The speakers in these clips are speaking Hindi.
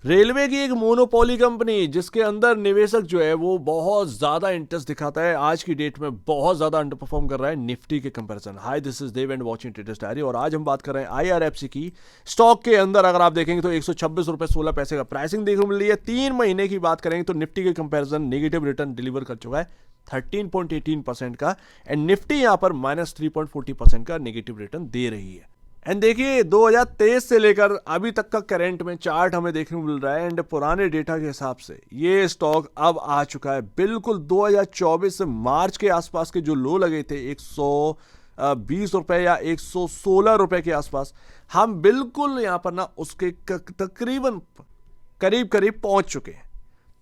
रेलवे की एक मोनोपोली कंपनी जिसके अंदर निवेशक जो है वो बहुत ज्यादा इंटरेस्ट दिखाता है, आज की डेट में बहुत ज्यादा अंडर परफॉर्म कर रहा है निफ्टी के comparison. Hi, this is Dev and watching traders diary, और आज हम बात कर रहे हैं आईआरएफसी की। स्टॉक के अंदर अगर आप देखेंगे तो 126 रुपए 16 पैसे का प्राइसिंग देखने को मिल रही है। 3 महीने की बात करेंगे तो निफ्टी के कंपैरिजन नेगेटिव रिटर्न डिलीवर कर चुका है 13.18% का, एंड निफ्टी यहां पर -3.40% का नेगेटिव रिटर्न दे रही है। एंड देखिए 2023 से लेकर अभी तक का करंट में चार्ट हमें देखने को मिल रहा है, एंड पुराने डेटा के हिसाब से ये स्टॉक अब आ चुका है बिल्कुल 2024 से मार्च के आसपास के जो लो लगे थे 120 रुपए या 116 रुपए के आसपास, हम बिल्कुल यहां पर ना उसके तकरीबन करीब करीब पहुंच चुके हैं।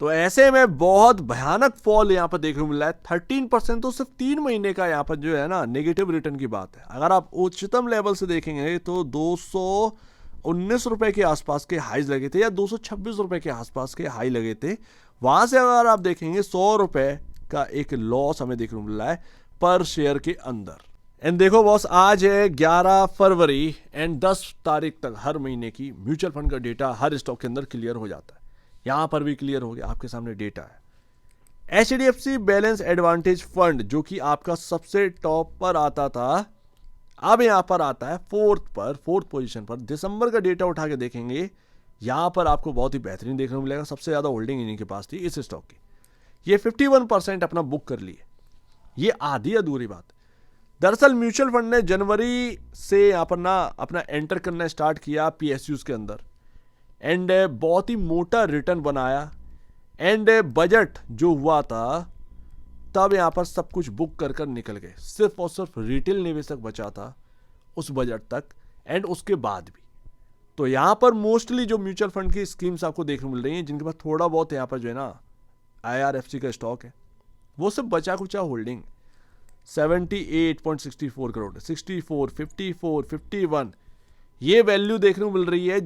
तो ऐसे में बहुत भयानक फॉल यहां पर देखने को मिल रहा है 13%, तो सिर्फ 3 महीने का यहां पर जो है ना नेगेटिव रिटर्न की बात है। अगर आप उच्चतम लेवल से देखेंगे तो 219 रुपए के आसपास के हाईज लगे थे या 226 रुपए के आसपास के हाई लगे थे। वहां से अगर आप देखेंगे 100 रुपए का एक लॉस हमें देखने को मिल रहा है पर शेयर के अंदर। एंड देखो बॉस, आज है 11 फरवरी एंड 10 तारीख तक हर महीने की म्यूचुअल फंड का डेटा हर स्टॉक के अंदर क्लियर हो जाता है। यहां पर भी क्लियर हो गया, आपके सामने डेटा है। HDFC बैलेंस एडवांटेज फंड जो कि आपका सबसे टॉप पर आता था, अब यहां पर आता है फोर्थ पोजीशन पर। दिसंबर का डेटा उठा के देखेंगे, यहां पर आपको बहुत ही बेहतरीन देखने को मिलेगा। सबसे ज्यादा होल्डिंग इन्हीं के पास थी इस स्टॉक की। ये 51% अपना बुक कर लिए। ये आधी अधूरी बात। दरअसल म्यूचुअल फंड ने जनवरी से यहां पर ना अपना एंटर करना स्टार्ट किया PSUs के अंदर, एंड बहुत ही मोटा रिटर्न बनाया, एंड बजट जो हुआ था तब यहां पर सब कुछ बुक कर कर निकल गए। सिर्फ और सिर्फ रिटेल निवेशक बचा था उस बजट तक, एंड उसके बाद भी। तो यहां पर मोस्टली जो म्यूचुअल फंड की स्कीम्स आपको देखने को मिल रही हैं जिनके पास थोड़ा बहुत यहां पर जो है ना IRFC का स्टॉक है, वो सब बचा कुचा होल्डिंग 78.64 करोड़, 64, 54, 51 ये वैल्यू देखने को मिल रही है।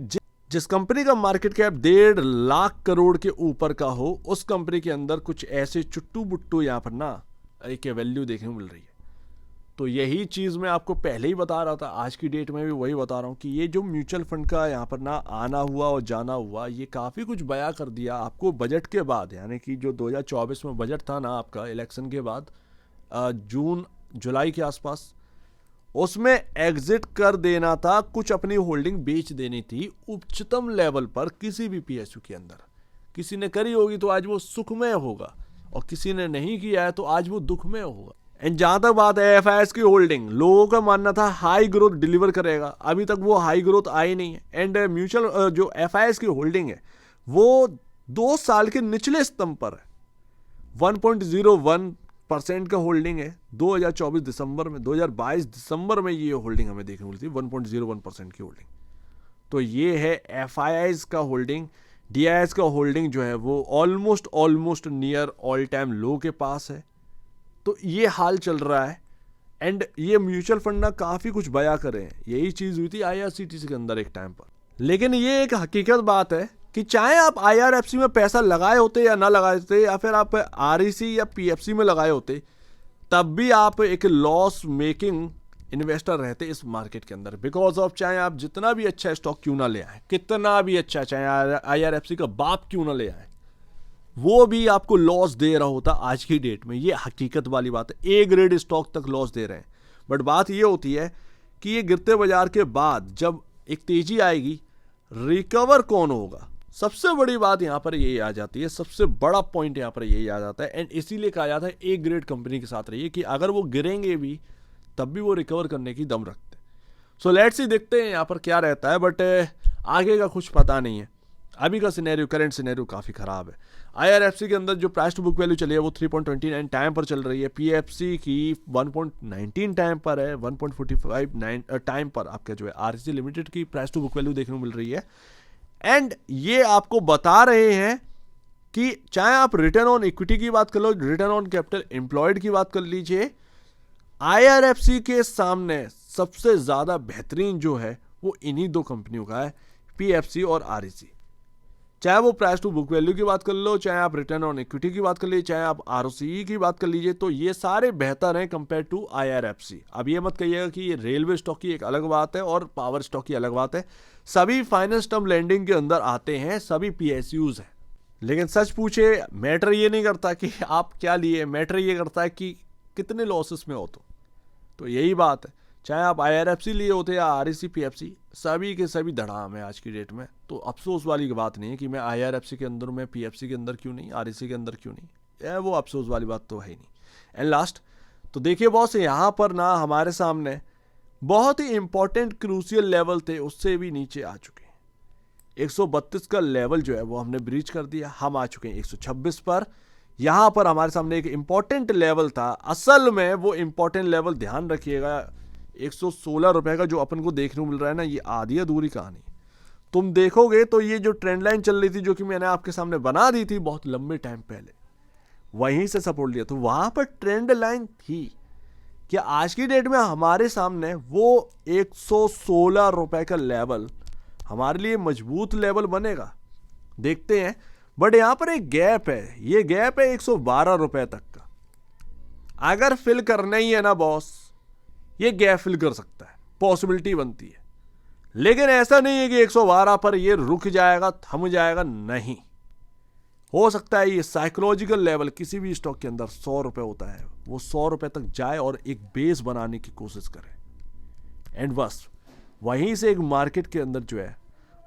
जिस कंपनी का मार्केट कैप 1.5 लाख करोड़ के ऊपर का हो, उस कंपनी के अंदर कुछ ऐसे चुट्टू बुट्टू यहां पर ना एक वैल्यू देखने को मिल रही है। तो यही चीज मैं आपको पहले ही बता रहा था, आज की डेट में भी वही बता रहा हूं कि ये जो म्यूचुअल फंड का यहां पर ना आना हुआ और जाना हुआ, ये काफी कुछ बयां कर दिया आपको बजट के बाद। यानी कि जो 2024 में बजट था ना आपका इलेक्शन के बाद, जून जुलाई के आसपास, उसमें एग्जिट कर देना था, कुछ अपनी होल्डिंग बेच देनी थी उच्चतम लेवल पर किसी भी PSU के अंदर। किसी ने करी होगी तो आज वो सुखमय होगा, और किसी ने नहीं किया है तो आज वो दुखमय होगा। एंड जहां तक बात है FIS की होल्डिंग, लोगों का मानना था हाई ग्रोथ डिलीवर करेगा, अभी तक वो हाई ग्रोथ आई नहीं है। एंड म्यूचुअल जो FIS की होल्डिंग है वो 2 साल के निचले स्तंभ पर है। 1.01% का होल्डिंग है 2024 दिसंबर में। 2022 दिसंबर में ये होल्डिंग हमें देखने को मिली थी 1.01% की होल्डिंग। तो ये है FIS का होल्डिंग। DIS का होल्डिंग जो है वो ऑलमोस्ट नियर ऑल टाइम लो के पास है। तो ये हाल चल रहा है, एंड ये म्यूचुअल फंड ना काफी कुछ बयां कर रहे हैं। यही चीज हुई थी IRCTC के अंदर एक टाइम पर। लेकिन ये एक हकीकत बात है कि चाहे आप IRFC में पैसा लगाए होते या ना लगाए होते, या फिर आप REC या PFC में लगाए होते, तब भी आप एक लॉस मेकिंग इन्वेस्टर रहते इस मार्केट के अंदर। बिकॉज ऑफ चाहे आप जितना भी अच्छा स्टॉक क्यों ना ले आए, कितना भी अच्छा, चाहे IRFC का बाप क्यों ना ले आए, वो भी आपको लॉस दे रहा होता आज की डेट में। ये हकीकत वाली बात है। A ग्रेड स्टॉक तक लॉस दे रहे हैं। बट बात ये होती है कि ये गिरते बाजार के बाद जब एक तेजी आएगी, रिकवर कौन होगा? सबसे बड़ी बात यहां पर यही आ जाती है, सबसे बड़ा पॉइंट यहां पर यही आ जाता है। एंड इसीलिए कहा जाता है A ग्रेड कंपनी के साथ रहिए कि अगर वो गिरेंगे भी तब भी वो रिकवर करने की दम रखते हैं। सो लेट्स सी, देखते हैं यहां पर क्या रहता है। बट आगे का कुछ पता नहीं है। अभी का सिनेरियो, करंट सिनेरियो काफी खराब है। IRFC के अंदर जो प्राइस टू बुक वैल्यू चली है वो 3.29 टाइम पर चल रही है। PFC की 1.19 टाइम पर है। 1.45 टाइम पर आपका जो है REC लिमिटेड की प्राइस टू बुक वैल्यू देखने को मिल रही है। एंड ये आपको बता रहे हैं कि चाहे आप रिटर्न ऑन इक्विटी की बात कर लो, रिटर्न ऑन कैपिटल एम्प्लॉयड की बात कर लीजिए, IRFC के सामने सबसे ज्यादा बेहतरीन जो है वो इन्हीं दो कंपनियों का है, PFC और REC। चाहे वो प्राइस टू बुक वैल्यू की बात कर लो, चाहे आप रिटर्न ऑन इक्विटी की बात कर लीजिए, चाहे आप आरओसीई की बात कर लीजिए, तो ये सारे बेहतर हैं कंपेयर टू आईआरएफसी। अब ये मत कहिएगा कि ये रेलवे स्टॉक की एक अलग बात है और पावर स्टॉक की अलग बात है। सभी फाइनेंस टर्म लैंडिंग के अंदर आते हैं, सभी पीएसयूज हैं। लेकिन सच पूछे, मैटर ये नहीं करता कि आप क्या लिए, मैटर ये करता है कि कितने लॉसेस में हो। तो यही बात है, चाहे आप आईआरएफसी लिए होते या आरईसी पीएफसी, सभी के सभी धड़ाम है आज की डेट में। तो अफसोस वाली बात नहीं है कि मैं आईआरएफसी के अंदर, मैं पीएफसी के अंदर क्यों नहीं, आरईसी के अंदर क्यों नहीं, वो अफसोस वाली बात तो है ही नहीं। एंड लास्ट, तो देखिए बॉस, यहाँ पर ना हमारे सामने बहुत ही इंपॉर्टेंट क्रूशियल लेवल थे, उससे भी नीचे आ चुके हैं। 132 का लेवल जो है वो हमने ब्रीच कर दिया, हम आ चुके हैं 126 पर। यहाँ पर हमारे सामने एक इंपॉर्टेंट लेवल था, असल में वो इंपॉर्टेंट लेवल ध्यान रखिएगा 116 रुपए का जो अपन को देखने को मिल रहा है ना, ये आधी अधूरी कहानी। तुम देखोगे तो ये जो ट्रेंड लाइन चल रही थी, जो कि मैंने आपके सामने बना दी थी बहुत लंबे टाइम पहले, वहीं से सपोर्ट लिया, तो वहां पर ट्रेंड लाइन थी। क्या आज की डेट में हमारे सामने वो 116 रुपए का लेवल हमारे लिए मजबूत लेवल बनेगा? देखते हैं। बट यहां पर एक गैप है, ये गैप है 112 रुपए तक का। अगर फिल करना ही है ना बॉस, ये गैप फिल कर सकता है, पॉसिबिलिटी बनती है। लेकिन ऐसा नहीं है कि 112 पर ये रुक जाएगा, थम जाएगा, नहीं। हो सकता है ये साइकोलॉजिकल लेवल किसी भी स्टॉक के अंदर 100 रुपए होता है, वो 100 रुपए तक जाए और एक बेस बनाने की कोशिश करे। एंड बस वहीं से एक मार्केट के अंदर जो है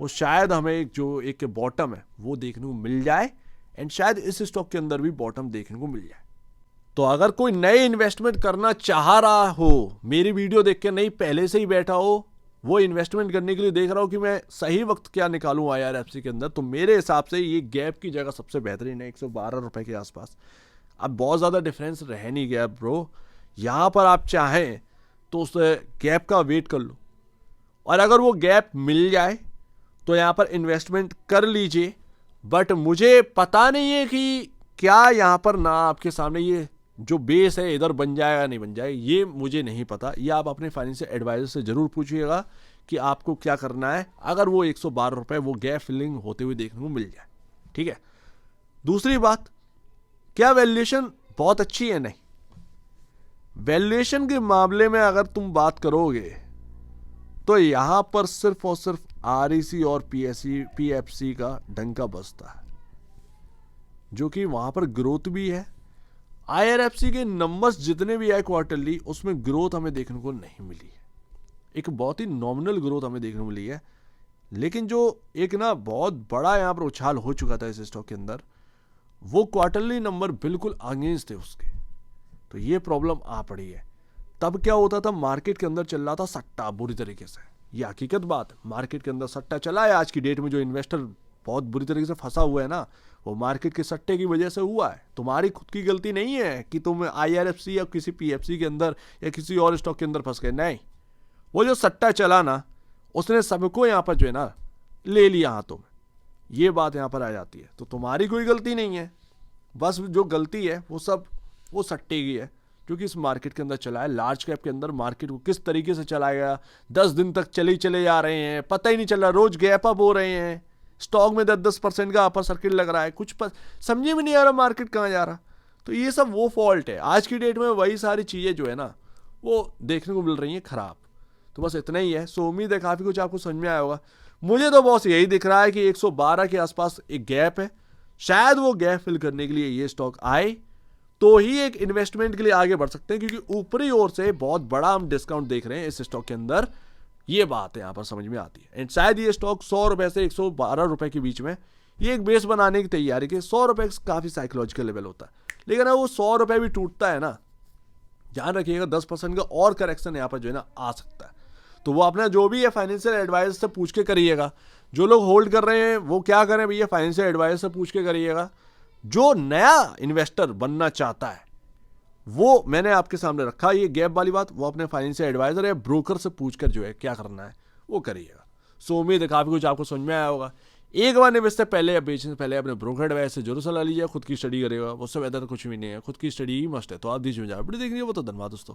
वो शायद हमें एक बॉटम है वो देखने को मिल जाए। एंड शायद इस स्टॉक के अंदर भी बॉटम देखने को मिल जाए। तो अगर कोई नए इन्वेस्टमेंट करना चाह रहा हो, मेरी वीडियो देख के नहीं पहले से ही बैठा हो, वो इन्वेस्टमेंट करने के लिए देख रहा हो कि मैं सही वक्त क्या निकालूं आईआरएफसी के अंदर, तो मेरे हिसाब से ये गैप की जगह सबसे बेहतरीन है 112 रुपए के आसपास। अब बहुत ज़्यादा डिफरेंस रह नहीं गया ब्रो, यहाँ पर आप चाहें तो उस गैप का वेट कर लो, और अगर वो गैप मिल जाए तो यहाँ पर इन्वेस्टमेंट कर लीजिए। बट मुझे पता नहीं है कि क्या यहाँ पर ना आपके सामने ये जो बेस है इधर बन जाएगा नहीं बन जाएगा, ये मुझे नहीं पता। ये आप अपने फाइनेंशियल एडवाइजर से जरूर पूछिएगा कि आपको क्या करना है अगर वो 112 रुपए वो गैप फिलिंग होते हुए देखने को मिल जाए। ठीक है। दूसरी बात, क्या वैल्यूएशन बहुत अच्छी है? नहीं, वैल्यूएशन के मामले में अगर तुम बात करोगे तो यहां पर सिर्फ और सिर्फ आरईसी और पीएफसी का डंका बजता है, जो कि वहां पर ग्रोथ भी है। आईआरएफसी के नंबर्स जितने भी आए क्वार्टरली, उसमें ग्रोथ हमें देखने को नहीं मिली है। एक बहुत ही नॉमिनल ग्रोथ हमें देखने को मिली है। लेकिन जो एक ना बहुत बड़ा यहाँ पर उछाल हो चुका था इस स्टॉक के अंदर, वो क्वार्टरली नंबर बिल्कुल अगेंस्ट थे उसके। तो ये प्रॉब्लम आ पड़ी है। तब क्या होता था, मार्केट के अंदर चल रहा था सट्टा बुरी तरीके से। ये हकीकत बात है, मार्केट के अंदर सट्टा चला है। आज की डेट में जो इन्वेस्टर बहुत बुरी तरीके से फंसा हुआ है ना, वो मार्केट के सट्टे की वजह से हुआ है। तुम्हारी खुद की गलती नहीं है कि तुम आईआरएफसी या किसी पीएफसी के अंदर या किसी और स्टॉक के अंदर फंस गए, नहीं। वो जो सट्टा चला ना, उसने सबको यहाँ पर जो है ना ले लिया हाथों में, ये बात यहाँ पर आ जाती है। तो तुम्हारी कोई गलती नहीं है, बस जो गलती है वो सट्टे की है, जो कि इस मार्केट के अंदर चला है। लार्ज कैप के अंदर मार्केट को किस तरीके से चलाया, 10 दिन तक चले जा रहे हैं, पता ही नहीं चल रहा, रोज गैप अप हो रहे हैं, स्टॉक में 10% का अपर सर्किट लग रहा है, कुछ समझे में नहीं आ रहा मार्केट कहाँ जा रहा। तो ये सब वो फॉल्ट है। आज की डेट में वही सारी चीज़ें जो है ना वो देखने को मिल रही हैं खराब। तो बस इतना ही है। सो उम्मीद है काफ़ी कुछ आपको समझ में आया होगा। मुझे तो बॉस यही दिख रहा है कि 112 के आसपास एक गैप है, शायद वो गैप फिल करने के लिए ये स्टॉक आए तो ही एक इन्वेस्टमेंट के लिए आगे बढ़ सकते हैं, क्योंकि ऊपरी ओर से बहुत बड़ा हम डिस्काउंट देख रहे हैं इस स्टॉक के अंदर। ये बात यहाँ पर समझ में आती है। एंड शायद ये स्टॉक 100 रुपए से 112 रुपए के बीच में ये एक बेस बनाने की तैयारी के। 100 रुपए काफ़ी साइकोलॉजिकल लेवल होता है, लेकिन अगर वो 100 रुपए भी टूटता है ना, ध्यान रखिएगा 10% का और करेक्शन यहाँ पर जो है ना आ सकता है। तो वो अपना जो भी है फाइनेंशियल एडवाइजर से पूछ के करिएगा। जो लोग होल्ड कर रहे हैं वो क्या करें भैया, फाइनेंशियल एडवाइजर से पूछ के करिएगा। जो नया इन्वेस्टर बनना चाहता है वो मैंने आपके सामने रखा ये गैप वाली बात, वो अपने फाइनेंशियल एडवाइजर या ब्रोकर से पूछकर जो है क्या करना है वो करिएगा। सो उम्मीद है काफ़ी कुछ आपको समझ में आया होगा। एक बार निवेश से पहले या बेचने से पहले अपने ब्रोकर एडवाइस से जरूर सलाह लीजिए। खुद की स्टडी करेगा, उससे बेहतर कुछ भी नहीं है, खुद की स्टडी ही मस्ट है। तो आप दीजिए मुझे वीडियो देखिए। वो तो धन्यवाद दोस्तों।